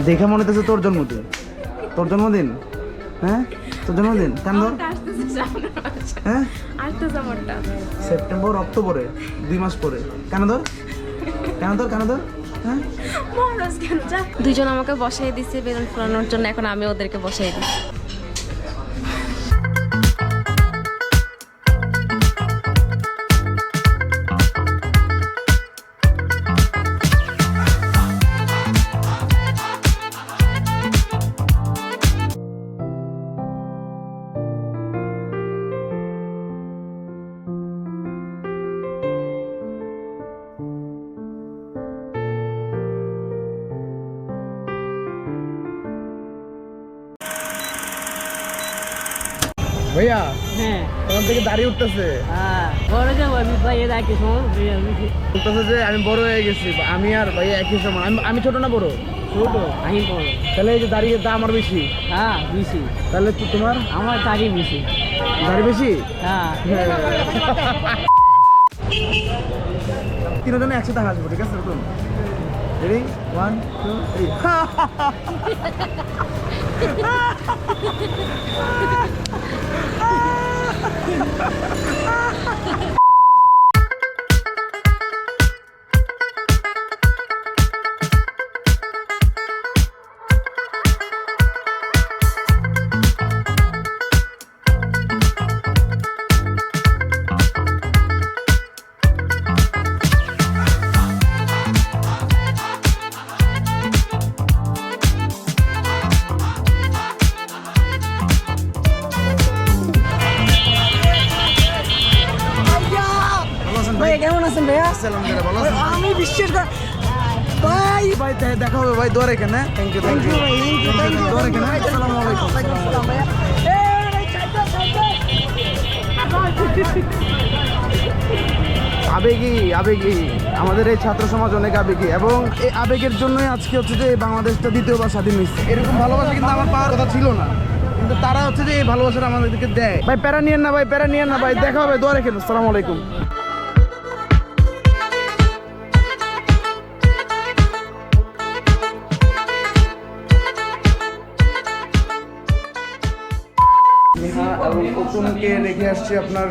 দেখে মনে হচ্ছে তোর জন্মদিন। তোর জন্মদিন? হ্যাঁ তোর জন্মদিন কেন ধর? হ্যাঁ সেপ্টেম্বর অক্টোবরে 2 মাস পরে কেন ধর? কেন ধর কেন ধর? হ্যাঁ দুইজন আমাকে বসাই দিচ্ছে বেলুন ফোলানোর জন্য, এখন আমি ওদেরকে বসাই দিই। ভাইয়া হ্যাঁ তোমার থেকে দাঁড়িয়ে উঠতেছে বড় যাবো আমি ভাই এর আগে উঠতেছে যে আমি বড় হয়ে গেছি। আমি আর ভাইয়া একই সমান। আমি ছোট না বড়? ছোট আমি বড়। তাহলে এই যে দাঁড়িয়ে দাম আমার বেশি। হ্যাঁ বেশি। তাহলে তোমার আমার দাড়ি বেশি। দাঁড়িয়ে বেশি? হ্যাঁ তিনজনে একসাথে হাসবো, ঠিক আছে? এরকম রেডি 1 2 3 ভাই কেমন আছেন ভাইয়া? আলহামদুলিল্লাহ ভালো আছেন? আমি বিশ্বাস কর ভাই ভাই দেখা হবে ভাই, দোয়া রেখেন। হ্যাঁ থ্যাংক ইউ দোয়া রেখেন। আসসালামু আলাইকুম। ভাইয়া আবেগী আবেগী আমাদের এই ছাত্র সমাজ অনেক আবেগী, এবং এই আবেগের জন্যই আজকে হচ্ছে যে এই বাংলাদেশটা দ্বিতীয়বার স্বাধীন হয়েছে। এরকম ভালোবাসা কিন্তু আমার পাওয়ার কথা ছিল না, কিন্তু তারা হচ্ছে যে এই ভালোবাসাটা আমাদেরকে দেয়। ভাই প্যারা নিয়েন না ভাই, প্যারা নিয়েন না ভাই, দেখা হবে, দোয়া রেখেন। আসসালামু আলাইকুম। নেহা এবং অতুনকে রেখে আসছি আপনার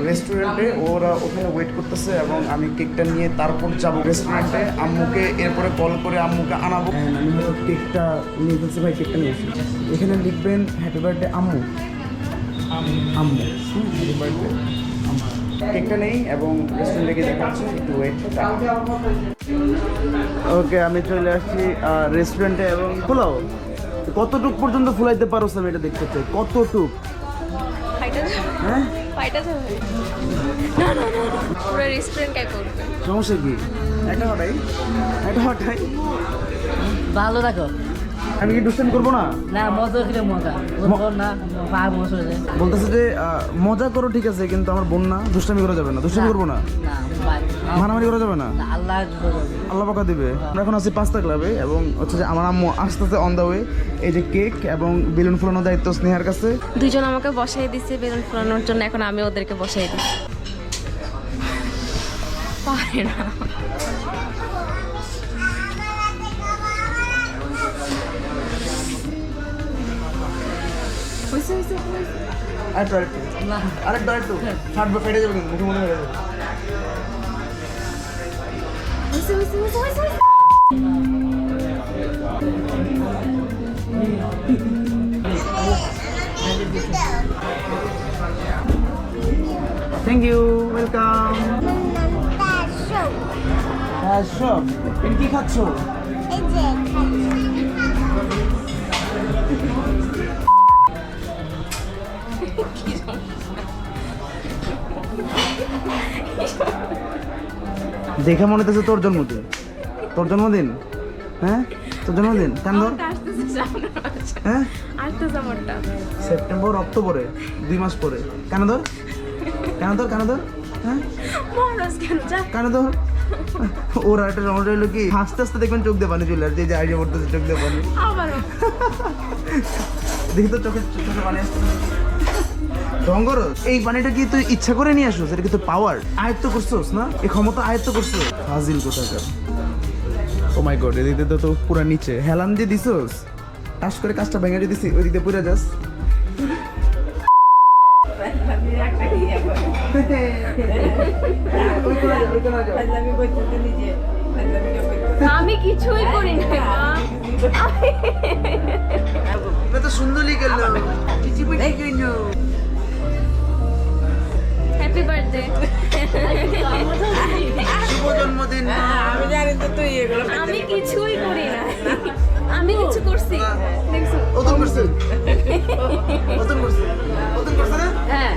রেস্টুরেন্টে। ওরা ওখানে ওয়েট করতেছে এবং আমি কেকটা নিয়ে তারপর যাবো রেস্টুরেন্টে। আম্মুকে এরপরে কল করে আম্মুকে আনাবো। আমি হলো কেকটা নিয়ে ফেলছি ভাই, কেকটা নিয়ে আসি। এখানে লিখবেন হ্যাপি বার্থডে আম্মু। আম্মু হ্যাপি বার্থডে আম্মু। কেকটা নেই এবং রেস্টুরেন্টে গিয়ে দেখাচ্ছি, একটু ওয়েট। ওকে আমি চলে আসছি রেস্টুরেন্টে। এবং খোলাও কতটুক পর্যন্ত ফুলাইতে পারো আমি এটা দেখতে চাই। কতটুক? হ্যাঁ পুরো রেস্টুরেন্ট কে করবে? সমস্যা কি? একটা হটাই ভালো থাকো। আমি কি দুষ্টামি করবো না? না মজা খেলে মজা না পা মজা হয়ে যায়। বলতেছে যে মজা করো, ঠিক আছে, কিন্তু আমার বোন না, দুষ্টামি করা যাবে না। দুষ্টামি করবো না, না ভাই মারামারি করা যাবে না। আল্লাহ আল্লাহ পাকা দিবে। আমরা এখন আছি পাস্তা ক্লাবে এবং হচ্ছে যে আমার আম্মু আস্তে আস্তে অন দ্য ওয়ে। এই যে কেক এবং বেলুন ফুলানোর দায়িত্ব স্নেহার কাছে। দুইজন আমাকে বসাই দিচ্ছে বেলুন ফোলানোর জন্য, এখন আমি ওদেরকে বসাই দিই। পারে না। আরেকটু ফাটবে, ফেটে যাবে কিন্তু, মুখে মনে হয়ে যাবে। Thank you, welcome. কি খাচ্ছ? দেখে মনে হচ্ছে তোর জন্মদিন। তোর জন্মদিন? হ্যাঁ তোর জন্মদিন কেন ধর? হ্যাঁ সেপ্টেম্বর অক্টোবরে 2 মাস পরে কেন ধর? কেন ধর কেন ধর? হ্যাঁ কেন ধর? ওর একটা সমস্যা হলো কি, হাসতে হাসতে দেখবেন চোখ দিয়ে পানি চলে আসছে। যে আইডিয়া পড়তেছে চোখ দিয়ে পানি। দেখি তো চোখে পানি আসছে। এই পানিটা কি তুই ইচ্ছা করে নিয়ে আসছিস? এটা কি তোর পাওয়ার? আয়ত্ত করছোস না? এই ক্ষমতা আয়ত্ত করছো? ফাজিল কোথাকার। ও মাই গড, এদিকে তো পুরো নিচে হেলান দিয়ে দিছোস, টাস করে কাজটা ভেঙে দিয়ে দিছি, ওই দিকে পুরো যাস। আমি কিছুই করি না মা। তো সুন্দরই গেল। Happy birthday. শুভ জন্মদিন। আমি জানি তো তুই এগুলো আমি কিছুই করি না, আমি কিছু করছি দেখছো? ওতন করছে, ওতন করছে, ওতন করছে না? হ্যাঁ।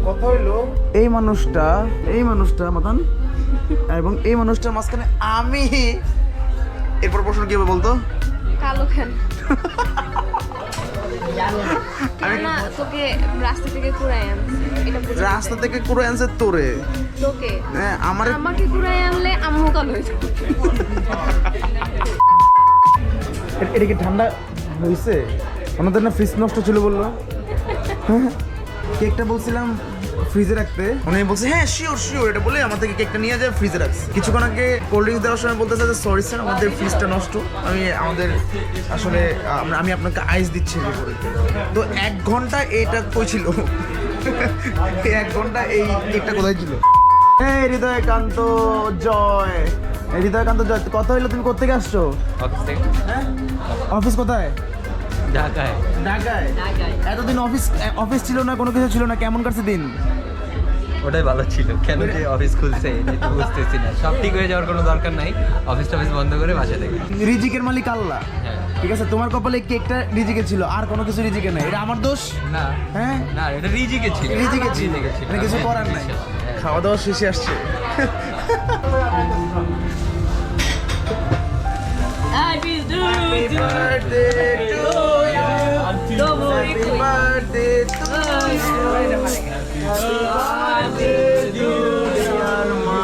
কথা হইলো এই মানুষটা মাতান এবং এই মানুষটার মাঝখানে আমি। এরপর প্রশ্ন কি হবে বলতো? কালো কেন? না তোকে রাস্তা থেকে কুড়াই আনছে, এটা বুঝতে রাস্তা থেকে পুরো অ্যান্সার তোরে। তোকে হ্যাঁ, আমার আমাকে কুড়াই আনলে আম্মু কালো হয়ে যাবে। এটা কি ঠান্ডা হয়েছে? আমাদের না ফ্রিজ নষ্ট ছিল বললো। হ্যাঁ, কেকটা বলছিলাম ফ্রিজে রাখতে, উনি বলছে হ্যাঁ শিওর এটা বলে আমার থেকে কেকটা নিয়ে যায় ফ্রিজে রাখছে। কিছুক্ষণ আগে কোল্ড ড্রিঙ্কস দেওয়ার সময় বলতেছে যে সরি স্যার আমাদের ফ্রিজটা নষ্ট, আসলে আমি আপনাকে আইস দিচ্ছি করে। তো 1 ঘন্টা এটা কই ছিল? 1 ঘন্টা এই কেকটা কোথায় ছিল? এই হৃদয়কান্ত জয়, কথা হইলো তুমি কোথেকে আসছো? অফিস থেকে হ্যাঁ, অফিস কোথায়? ঢাকায়। ঢাকায়। এতদিন অফিস ছিল না, কোনো কিছু ছিল না, কেমন কাটছে দিন? ওটাই ভালো ছিল, কেন যে অফিস খুলছে এটাই তো বুঝতেছি না। সব ঠিক হয়ে যাওয়ার কোনো দরকার নাই, অফিস টফিস বন্ধ করে বাসা থেকে। রিজিকের মালিক আল্লাহ। হ্যাঁ। ঠিক আছে, তোমার কপালে কেকটা রিজিকে ছিল, আর কোনো কিছু রিজিকে নাই, এটা আমার দোষ? না হ্যাঁ, না, এটা রিজিকে ছিল। রিজিকে ছিল, মানে কিছু করার নাই। হ্যাঁ। খাওয়া দাওয়া শেষে আসছে। Happy birthday to you. Happy birthday to you. Happy birthday to dear ma.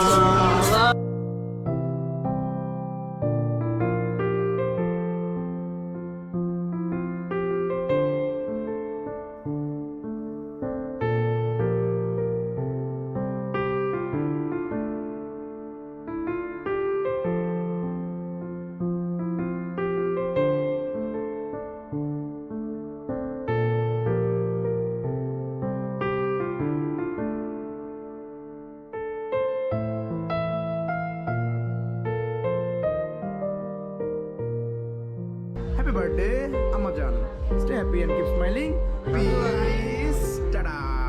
Happy birthday, Amma Jan. Stay happy and keep smiling. Peace. Ta-da.